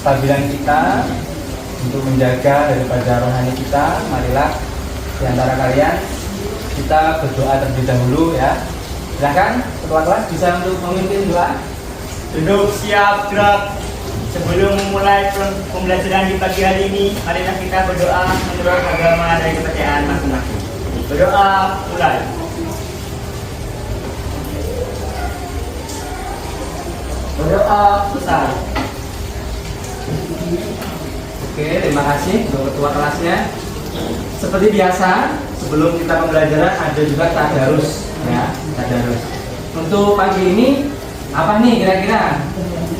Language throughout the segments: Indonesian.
kestabilan kita, untuk menjaga daripada rohani kita, marilah di antara kalian kita berdoa terlebih dahulu ya. Silahkan ketua kelas bisa untuk memimpin doa. Duduk siap gerak. Sebelum memulai pembelajaran di pagi hari ini, marilah kita berdoa menurut agama dan kepercayaan masing-masing. Berdoa mulai. Berdoa selesai. Oke, terima kasih untuk ketua kelasnya. Seperti biasa, sebelum kita pembelajaran ada juga tadarus ya, tadarus. Untuk pagi ini apa nih kira-kira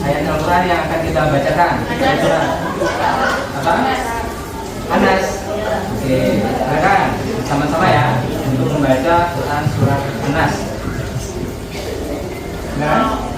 ayat Al-Quran yang akan kita bacakan? Apa? Anas. Oke, silakan sama-sama ya untuk membaca Quran surat Anas. Nah.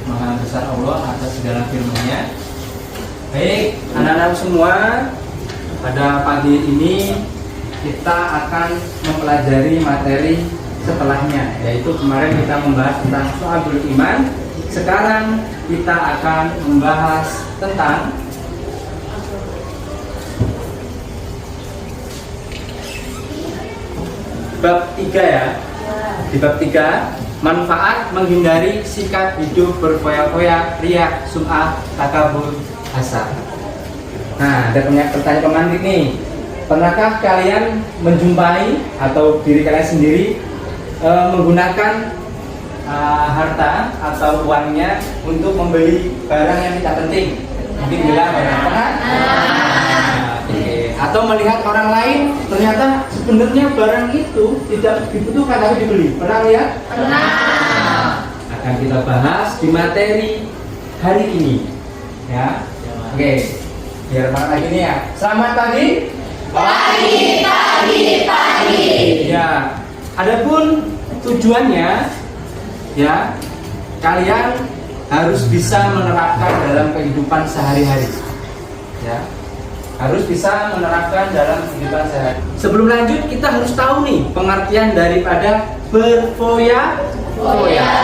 Maha besar Allah atas segala firman-Nya. Baik, anak-anak semua, pada pagi ini kita akan mempelajari materi setelahnya, yaitu kemarin kita membahas tentang Syu'abul Iman. Sekarang kita akan membahas tentang bab 3 ya. Di bab 3, manfaat menghindari sikap hidup berfoya-foya, riya, sum'ah, takabur, hasad. Nah, ada pertanyaan pemantik nih. Pernahkah kalian menjumpai atau diri kalian sendiri menggunakan harta atau uangnya untuk membeli barang yang tidak penting? Mungkin bilang barang pernah? Atau melihat orang lain ternyata sebenarnya barang itu tidak dibutuhkan tapi dibeli. Pernah lihat? Pernah. Akan kita bahas di materi hari ini ya. Oke, biar semangat lagi nih ya. Selamat pagi. Pagi. Ya, adapun tujuannya ya, kalian harus bisa menerapkan dalam kehidupan sehari-hari ya. Harus bisa menerapkan dalam kehidupan sehari. Sebelum lanjut, kita harus tahu nih pengertian daripada berfoya-foya.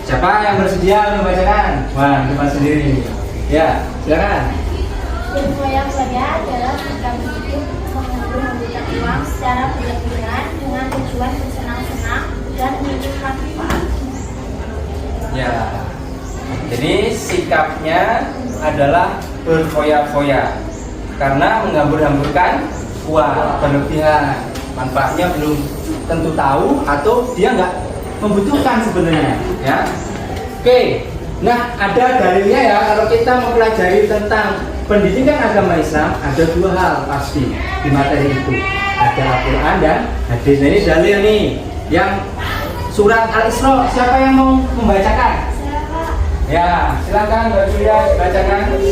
Siapa yang bersedia membacakan? Wah, cuma sendiri. Ya, silakan. Berfoya-foya adalah sikap hidup mengumpulkan uang secara berlebihan dengan tujuan bersenang-senang dan minim manfaat. Ya, jadi sikapnya adalah berfoya-foya karena menghambur-hamburkan uang berlebihan, manfaatnya belum tentu tahu atau dia nggak membutuhkan sebenarnya ya. Oke, nah ada dalilnya ya. Kalau kita mempelajari tentang pendidikan agama Islam, ada dua hal pasti di materi itu, ada Al-Quran dan hadis. Nah, ini dalil nih yang surat Al-Isra. Siapa yang mau membacakan? Ya, silakan Mbak Julia dibacakan.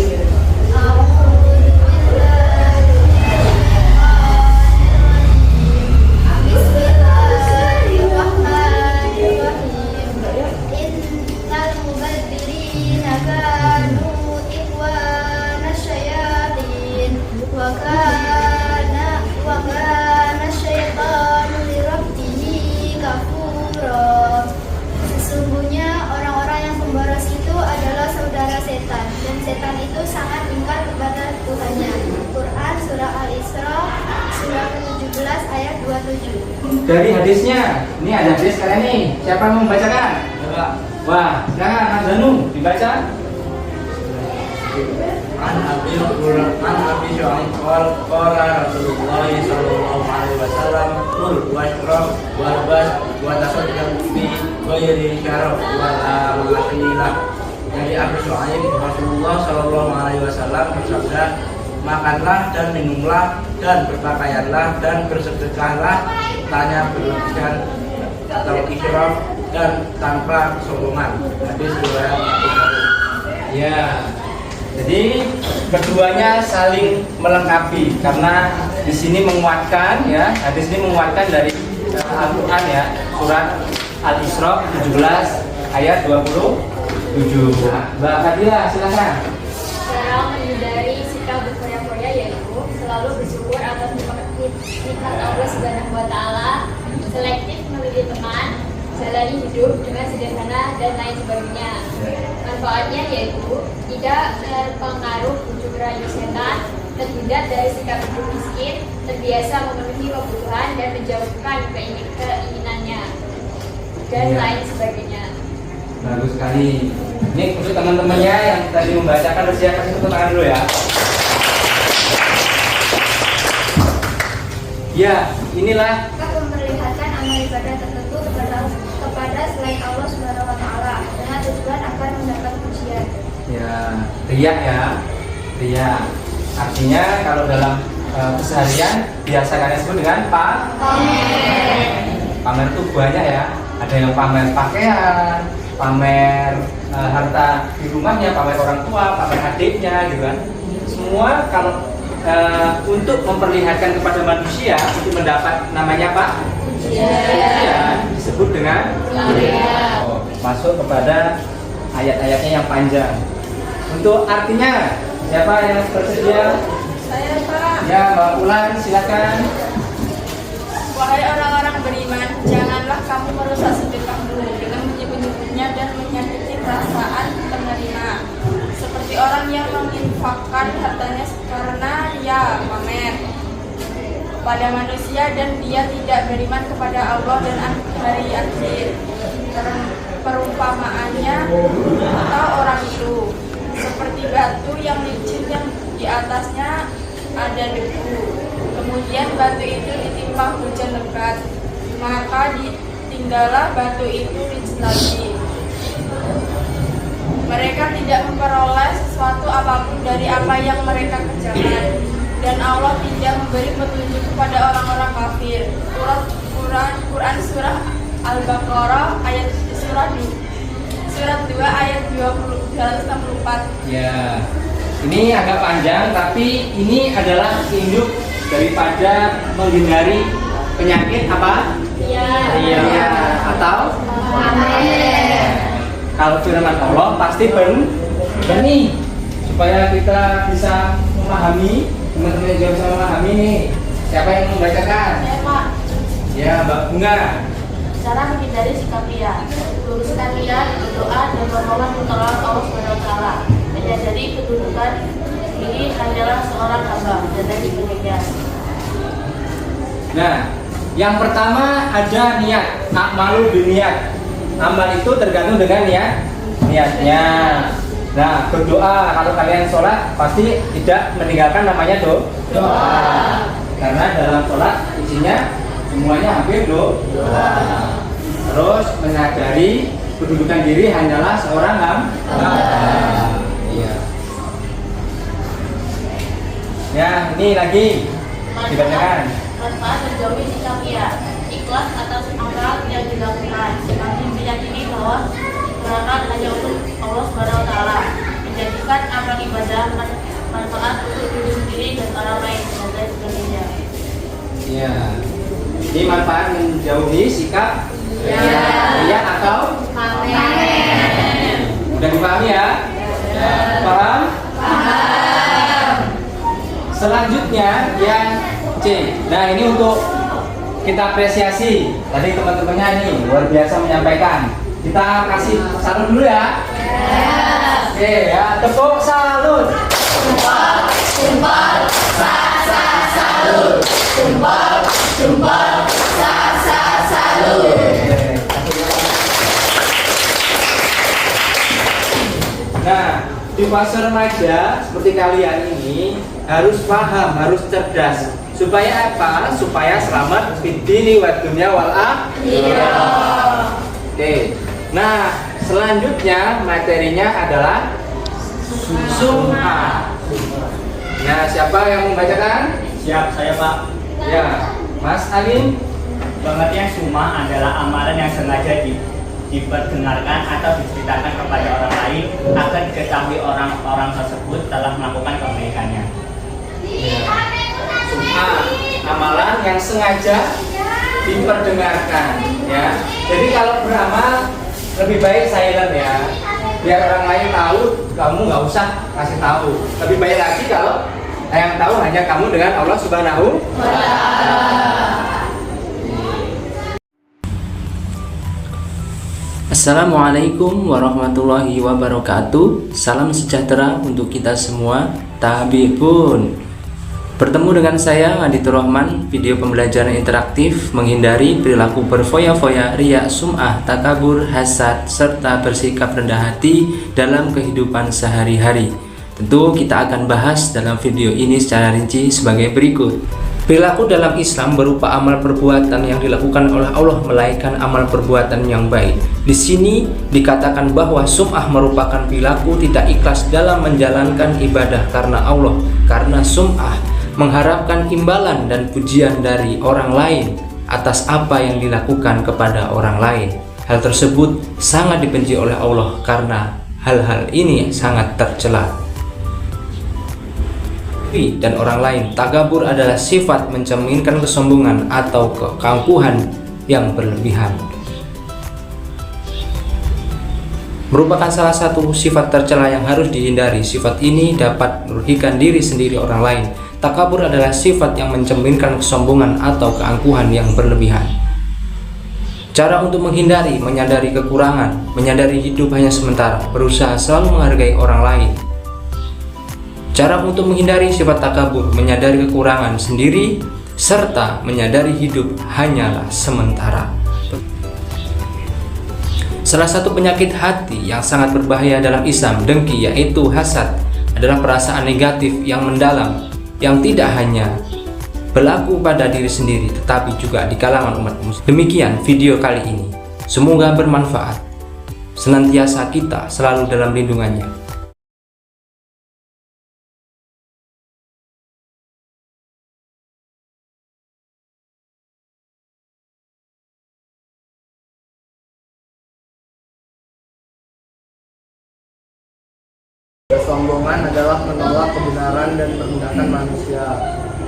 Sesungguhnya orang-orang yang pemboros itu adalah saudara setan, dan setan itu sangat ingkar kepada Tuhannya. Quran Surah Al-Isra Surah ke-17 ayat 27. Dari hadisnya, ini ada hadis kalian nih. Siapa yang mau membacakan? Wah, silakan Mas Danu dibaca. An Abi Syu'aib qala Rasulullah sallallahu alaihi wasallam qul washrab warbas wa tasaddaq bi ghairi syarab wa la maghfirah. Dari Abu Syu'aib, Rasulullah sallallahu alaihi wasallam bersabda, makanlah dan minumlah dan berpakaianlah dan bersedekahlah tanya berlebihan atau israf dan tanpa kesombongan. Hadis riwayat Abu Daud. Ya, jadi keduanya saling melengkapi karena di sini menguatkan ya, hadis ini menguatkan dari Al-Quran ya, surat Al-Isra 17 ayat 27. Mbak Fadila silakan. Cara menghindari sikap berfoya-foya yaitu selalu bersyukur atas nikmat Allah Subhanahu wa taala, selektif memilih teman, jalani hidup dengan sederhana dan lain sebagainya. Manfaatnya yaitu tidak terpengaruh bujuk rayu setan, terhindar dari sikap hidup miskin, terbiasa memenuhi kebutuhan dan menjauhkan keinginannya dan Ya. lain sebagainya. Bagus sekali. Ini untuk teman-temannya yang tadi membacakan harus kasih tepuk tangan dulu ya. Ya, inilah Memperlihatkan amal ibadah tertentu kepada selain Allah Subhanahu wa taala dengan tujuan agar mendapat pujian. ya riya ya. Riya. Artinya kalau dalam keseharian biasa kalian sebut dengan pamer. Pamer itu banyak ya. Ada yang pamer pakaian, pamer harta di rumahnya, pamer orang tua, pamer adiknya gitu kan. Semua kalau untuk memperlihatkan kepada manusia untuk mendapat namanya apa? Pujian. Disebut dengan oh, masuk kepada ayat-ayatnya yang panjang. Untuk artinya siapa yang bersedia? Saya, Pak. Ya, Mbak Ulan silakan. Wahai orang-orang beriman, janganlah kamu merusak sedekahmu dengan menyebut-nyebutnya dan menyakiti perasaan penerima. Seperti orang yang menginfakkan hartanya karena ya pamer pada manusia dan dia tidak beriman kepada Allah dan hari akhir. Perumpamaannya atau orang itu seperti batu yang licin yang di atasnya ada debu. Kemudian batu itu ditimpa hujan lebat, maka ditinggallah batu itu licin lagi. Mereka tidak memperoleh sesuatu apapun dari apa yang mereka kerjakan, dan Allah tidak memberi petunjuk kepada orang-orang kafir. Quran surah Al-Baqarah ayat surat 2 ayat 264. Ya, ini agak panjang tapi ini adalah induk daripada menghindari penyakit apa? Iya. Atau kalau firman Allah pasti benih supaya kita bisa memahami, teman-teman juga bisa memahami nih. Siapa yang membacakan? Saya, Pak. Ya, Mbak Bunga. Cara menghindari sikap ria, luruskan niat, berdoa dan memohon pertolongan Allah SWT. Menyadari kedudukan diri hanyalah seorang hamba dan lain sebagainya. Nah, yang pertama ada niat, akmalu biniat. Amal itu tergantung dengan niatnya. Nah, berdoa kalau kalian sholat pasti tidak meninggalkan namanya doa. Karena dalam sholat isinya semuanya hampir doa. Terus menyadari kedudukan diri hanyalah seorang hamba. Iya. Ya, ini lagi dibacakan. Manfaat menjauhi sikap ria, ikhlas atas amal yang dilakukan, semakin meyakini bahwa gerakan hanya untuk Allah SWT, menjadikan amal ibadah manfaat untuk diri sendiri dan orang lain dan lain sebagainya. Iya. Ini manfaat menjauhi sikap ria atau Amin. udah dipahami ya? Paham? Selanjutnya yang C. Nah, ini untuk kita apresiasi. Tadi teman-temannya ini luar biasa menyampaikan. Kita kasih salut dulu ya. Oke ya, tepuk salut. Nah, di fase remaja seperti kalian ini harus paham, harus cerdas. Supaya apa? Supaya selamat fid dini wad dunya wal akhirah. Oke. Nah, selanjutnya materinya adalah sum'ah. Nah, siapa yang membacakan? Siap, saya Pak. Ya, Mas Alim. Pengertian sum'ah adalah amalan yang sengaja diperdengarkan atau diceritakan kepada orang lain agar diketahui orang-orang tersebut telah melakukan kebaikannya. Sum'ah, amalan yang sengaja diperdengarkan, ya. Jadi kalau beramal lebih baik silent ya, biar orang lain tahu, kamu nggak usah kasih tahu. Lebih baik lagi kalau yang tahu hanya kamu dengan Allah Subhanahu wa Ta'ala. Assalamualaikum warahmatullahi wabarakatuh. Salam sejahtera untuk kita semua. Tabibun. Bertemu dengan saya Aditur Rahman, video pembelajaran interaktif menghindari perilaku berfoya-foya, riya, sum'ah, takabur, hasad, serta bersikap rendah hati dalam kehidupan sehari-hari. Tentu kita akan bahas dalam video ini secara rinci sebagai berikut. Perilaku dalam Islam berupa amal perbuatan yang dilakukan oleh Allah melainkan amal perbuatan yang baik. Di sini dikatakan bahwa sum'ah merupakan perilaku tidak ikhlas dalam menjalankan ibadah karena Allah, karena sum'ah mengharapkan imbalan dan pujian dari orang lain atas apa yang dilakukan kepada orang lain. Hal tersebut sangat dibenci oleh Allah karena hal-hal ini sangat tercela. Dan orang lain, takabur adalah sifat mencerminkan kesombongan atau keangkuhan yang berlebihan. Merupakan salah satu sifat tercela yang harus dihindari. Sifat ini dapat merugikan diri sendiri orang lain. Takabur adalah sifat yang mencerminkan kesombongan atau keangkuhan yang berlebihan. Cara untuk menghindari, menyadari kekurangan, menyadari hidup hanya sementara, berusaha selalu menghargai orang lain. Cara untuk menghindari sifat takabur, menyadari kekurangan sendiri, serta menyadari hidup hanyalah sementara. Salah satu penyakit hati yang sangat berbahaya dalam Islam, dengki, yaitu hasad, adalah perasaan negatif yang mendalam, yang tidak hanya berlaku pada diri sendiri, tetapi juga di kalangan umat muslim. Demikian video kali ini. Semoga bermanfaat. Senantiasa kita selalu dalam lindungannya. Kesombongan adalah menolak kebenaran dan merendahkan manusia.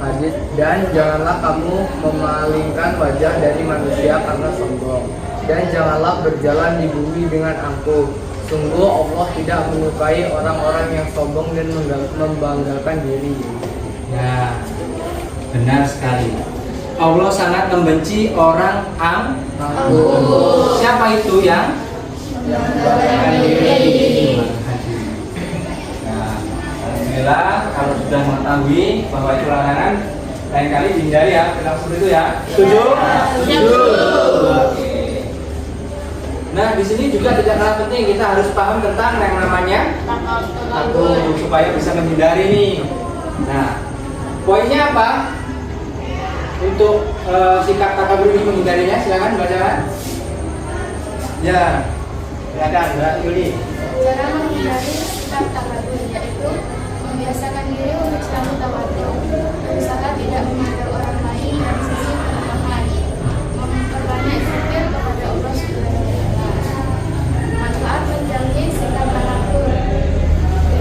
Hadis, dan janganlah kamu memalingkan wajah dari manusia karena sombong. Dan janganlah berjalan di bumi dengan angkuh. Sungguh Allah tidak menyukai orang-orang yang sombong dan membanggakan diri. Ya, benar sekali. Allah sangat membenci orang angkuh. Siapa itu yang membanggakan diri? Alhamdulillah, kalau sudah mengetahui bahwa itu larangan, lain kali dihindari ya, perilaku seperti itu ya. Setuju? Setuju. Oke. Nah, di sini juga tidak kalah penting kita harus paham tentang yang namanya takabur supaya bisa menghindari nih. Nah, poinnya apa? Untuk sikap takabur ini menghindarinya, silakan bacakan. Ya, silakan Mbak Yuli. Cara menghindari sikap takabur yaitu membiasakan diri untuk selalu tawadhu, berusaha tidak memandang orang lain dari sisi kerendahan, memperbanyak zikir kepada Allah Subhanahu wa Ta'ala. Manfaat menjauhi sikap takabur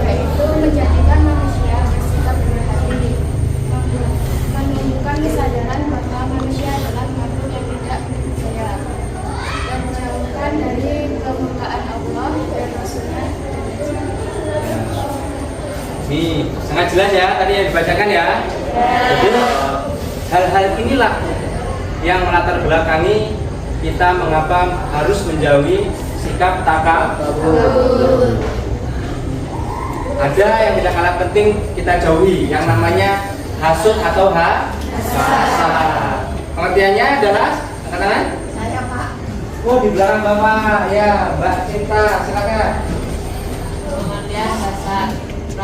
yaitu menjadikan manusia bersikap rendah hati, menunjukkan kesadaran bahwa manusia adalah makhluk yang tidak berdaya, dan menjauhkan dari kemurkaan Allah dan Rasulnya. Nih, sangat jelas ya tadi yang dibacakan ya. Jadi hal-hal inilah yang melatar belakangi kita mengapa harus menjauhi sikap takabur. Ada yang tidak kalah penting kita jauhi, yang namanya hasud atau hasad. Pengertiannya adalah katakan? Saya Pak. Oh, di belakang Bapak ya, Mbak Cinta, silakan. Pengertian hasad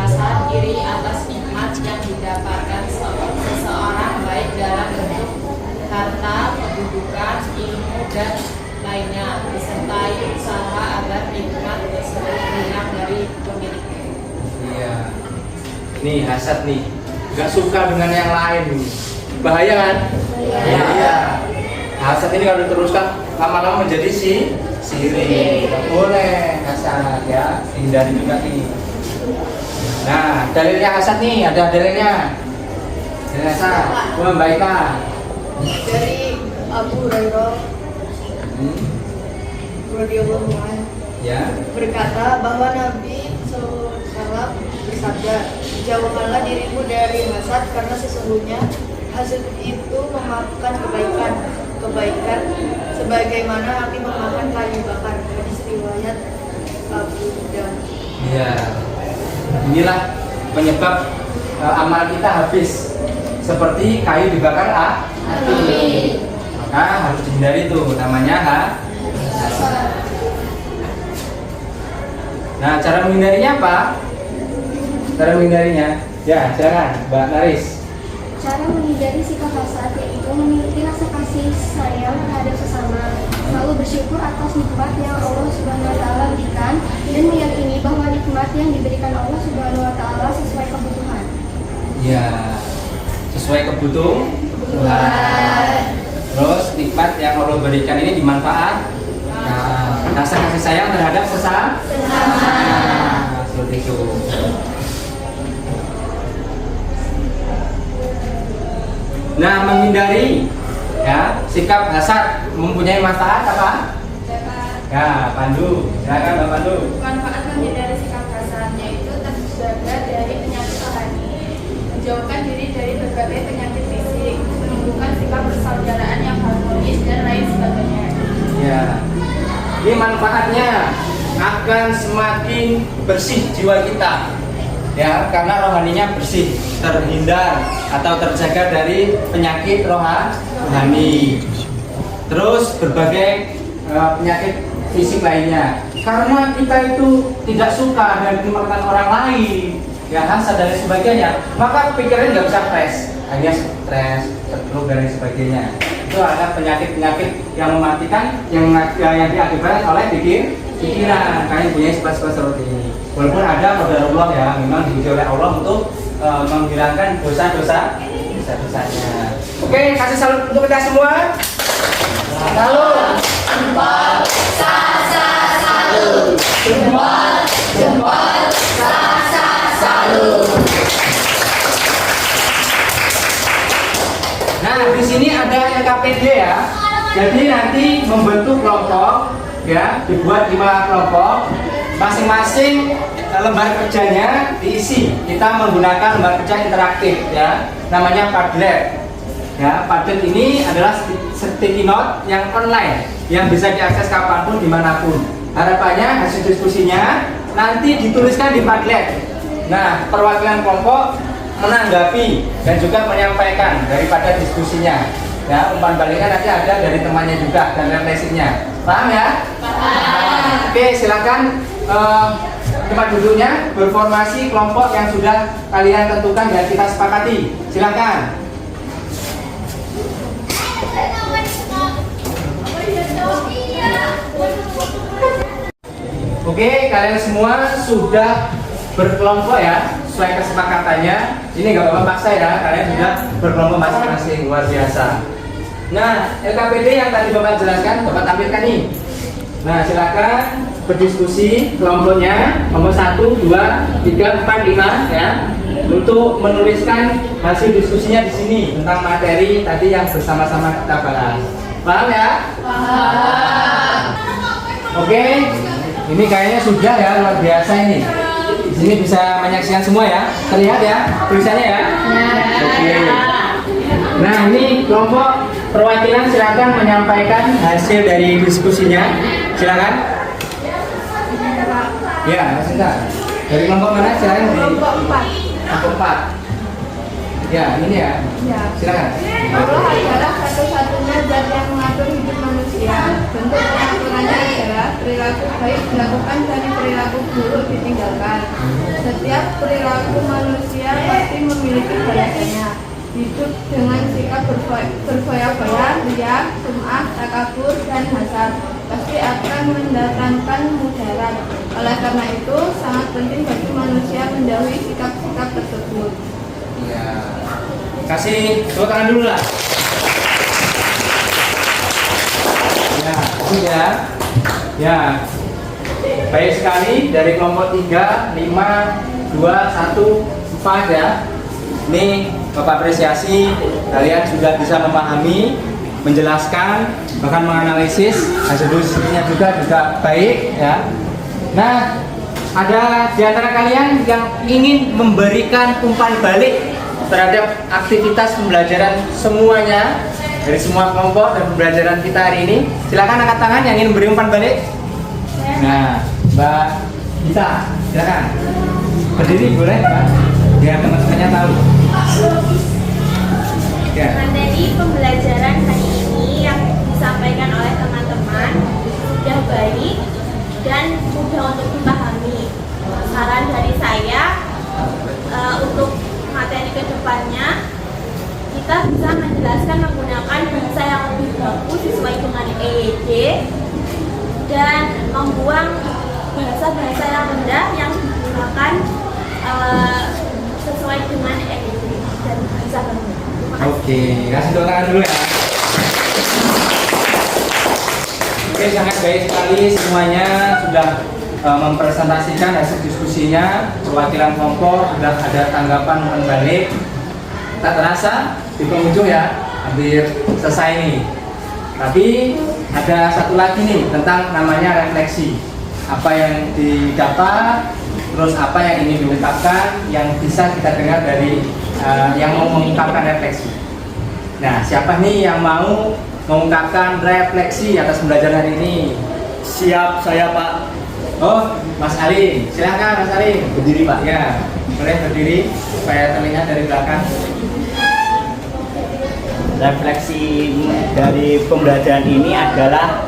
rasa iri atas nikmat yang didapatkan seseorang baik dalam bentuk harta, kedudukan, ilmu, dan lainnya, disertai usaha agar nikmat tersebut hilang dari pemiliknya. Iya. Nih hasad nih, nggak suka dengan yang lain nih. Bahaya kan? Iya. Hasad ini kalau diteruskan lama-lama menjadi siri. Nggak boleh hasad ya, hindari juga nih. Nah, dalilnya hasad nih, ada dalilnya. Dalil hasad, baiklah. Dari Abu Hurairah radhiyallahu anhu Ya. berkata bahwa Nabi SAW bersabda, jauhkanlah dirimu dari hasad karena sesungguhnya hasad itu memakan kebaikan sebagaimana api memakan kayu bakar. Hadis riwayat Abu Daud. Iya. Inilah penyebab amal kita habis seperti kayu dibakar api. Maka harus dihindari itu, namanya hasad. Nah, cara menghindarinya apa? Cara menghindarinya, ya silakan Mbak Naris. Cara menghindari sikap hasad yaitu memiliki rasa kasih sayang terhadap sesama, selalu bersyukur atas nikmat yang Allah Subhanahu wa taala berikan dan meyakini bahwa nikmat yang diberikan Allah Subhanahu wa taala sesuai kebutuhan. Ya, sesuai kebutuhan. Terus nikmat yang Allah berikan ini dimanfaat. Nah, rasa kasih sayang terhadap sesama. Nah, seperti itu. Nah, menghindari ya sikap hasad mempunyai manfaat apa? Ya, Pandu. Silakan Mbak Pandu. Manfaat menghindari sikap hasad yaitu terjaga dari penyakit rohani, menjauhkan diri dari berbagai penyakit fisik, menumbuhkan sikap persaudaraan yang harmonis dan lain sebagainya. Ya. Ini manfaatnya akan semakin bersih jiwa kita. Ya, karena rohaninya bersih, terhindar atau terjaga dari penyakit rohani. Terus berbagai penyakit fisik lainnya. Karena kita itu tidak suka dan dimakan orang lain, ya hasad dan sebagainya, maka pikiran nggak bisa fresh, hanya stres, terpuruk dan sebagainya. Itu adalah penyakit-penyakit yang mematikan yang diakibatkan oleh pikiran. Kalian punya sifat-sifat seperti ini. Walaupun ada qadarullah ya, memang diuji oleh Allah untuk menghilangkan dosa-dosanya. Oke, kasih salut untuk kita semua. Salut. Jempol, salut. Jempol, salut. Nah, di sini ada LKPD ya. Jadi nanti membentuk kelompok ya, dibuat 5 kelompok. Masing-masing lembar kerjanya diisi. Kita menggunakan lembar kerja interaktif ya. Namanya Padlet. Ya, Padlet ini adalah sticky note yang online yang bisa diakses kapanpun dimanapun. Harapannya hasil diskusinya nanti dituliskan di Padlet. Nah, perwakilan kelompok menanggapi dan juga menyampaikan daripada diskusinya. Ya, umpan baliknya nanti ada dari temannya juga dan refleksinya. Paham ya? Paham. Oke, silakan tempat duduknya berformasi kelompok yang sudah kalian tentukan dan kita sepakati. Silakan. Oke, kalian semua sudah berkelompok ya, sesuai kesepakatannya. Ini nggak apa-apa paksa ya, kalian sudah berkelompok masing-masing, luar biasa. Nah, LKPD yang tadi Bapak jelaskan, Bapak tampilkan nih. Nah, silakan berdiskusi kelompoknya nomor 1, 2, 3, 4, 5 ya, untuk menuliskan hasil diskusinya di sini tentang materi tadi yang bersama-sama kita bahas. Paham ya? Paham. Oke, ini kayaknya sudah ya, luar biasa ini. Di sini bisa menyaksikan semua ya, terlihat ya tulisannya ya. Oke. Nah, ini kelompok perwakilan silakan menyampaikan hasil dari diskusinya. Silakan. Ya, silakan. Dari kelompok mana? Silakan. Kelompok 4. Kelompok 4. Ya, ini ya. Ya. Silakan. Allah adalah satu-satunya zat yang mengatur hidup manusia. Bentuk pengaturannya adalah perilaku perilaku baik dilakukan dan perilaku buruk ditinggalkan. Setiap perilaku manusia pasti memiliki balasannya. Hidup dengan sikap berfoya-foya, riya, sum'ah, takabur, dan hasad pasti akan mendatangkan mudarat. Oleh karena itu, sangat penting bagi manusia menjauhi sikap-sikap tersebut. Ya. Kasih tepuk tangan dulu lah. Ya, itu ya. Ya. Baik sekali dari kelompok 3, 5, 2, 1, 4 ya. Ini Bapak apresiasi kalian sudah bisa memahami, menjelaskan, bahkan menganalisis hasil diskusinya juga baik ya. Nah, ada di antara kalian yang ingin memberikan umpan balik terhadap aktivitas pembelajaran semuanya dari semua kelompok dan pembelajaran kita hari ini? Silakan angkat tangan yang ingin memberi umpan balik. Nah, Mbak Gita, silakan berdiri boleh Mbak, biar teman-temannya tahu. Ya. Materi pembelajaran hari ini yang disampaikan oleh teman-teman sudah baik dan mudah untuk dipahami. Saran dari saya untuk materi kedepannya kita bisa menjelaskan menggunakan bahasa yang lebih baku sesuai dengan EYD dan membuang bahasa-bahasa yang rendah yang digunakan sesuai dengan EYD dan bahasa rendah. Oke, kasih tepuk tangan dulu ya. Oke, sangat baik sekali semuanya sudah mempresentasikan hasil diskusinya. Perwakilan kelompok sudah ada tanggapan umpan balik. Tak terasa di penghujung ya, hampir selesai nih. Tapi ada satu lagi nih tentang namanya refleksi. Apa yang didapat, terus apa yang ingin diungkapkan, yang bisa kita dengar dari yang mau mengungkapkan refleksi. Nah, siapa nih yang mau mengungkapkan refleksi atas pembelajaran hari ini? Siap, saya Pak. Oh, Mas Ali, silakan Mas Ali. Berdiri Pak. Ya, boleh berdiri supaya terlihat dari belakang. Refleksi dari pembelajaran ini adalah,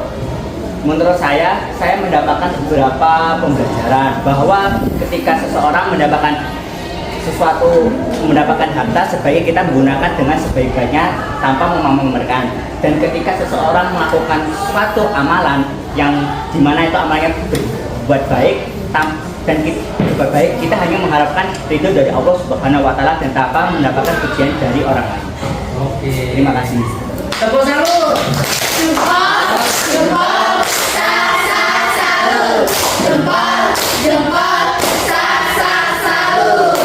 menurut saya mendapatkan beberapa pembelajaran bahwa ketika seseorang mendapatkan harta, sebaiknya kita menggunakan dengan sebaik-baiknya tanpa memamerkan. Dan ketika seseorang melakukan suatu amalan yang dimana itu amalnya berbuat baik dan berbuat baik, kita hanya mengharapkan ridho dari Allah Subhanahu Wa Taala dan tanpa mendapatkan pujian dari orang lain. Oke. Terima kasih. Tepuk salut. Jempol, jempol, salut. Jempol, jempol, salut.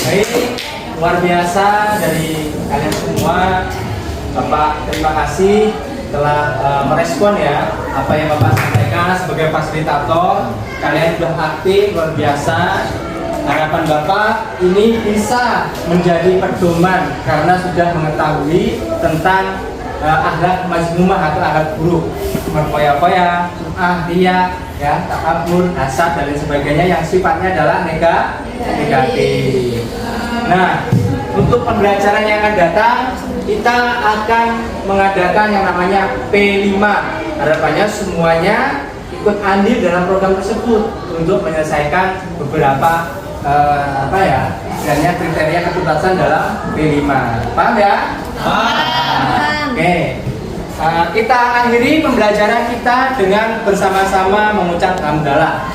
Baik, luar biasa dari kalian semua. Bapak terima kasih telah merespon ya apa yang Bapak sampaikan sebagai fasilitator. Kalian sudah aktif, luar biasa. Harapan Bapak ini bisa menjadi pedoman karena sudah mengetahui tentang akhlak mazmumah atau akhlak buruk, berfoya-foya, sum'ah, riya, ya, takabur, hasad dan lain sebagainya yang sifatnya adalah negatif. Nah, untuk pembelajaran yang akan datang kita akan mengadakan yang namanya P5. Harapannya semuanya ikut andil dalam program tersebut untuk menyelesaikan beberapa istilahnya kriteria ketuntasan dalam P5. Paham ya? Paham. Oke. Kita akhiri pembelajaran kita dengan bersama-sama mengucap hamdalah.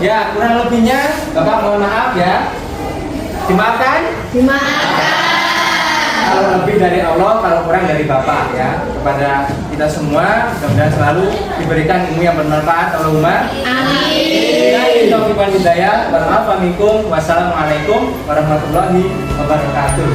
Ya, kurang lebihnya Bapak mohon maaf ya. Dimaafkan? Dimaafkan. Kalau lebih dari Allah, kalau kurang dari Bapak ya. Kepada kita semua, mudah-mudahan selalu diberikan ilmu yang bermanfaat. Allahumma amin. Wassalamualaikum warahmatullahi wabarakatuh.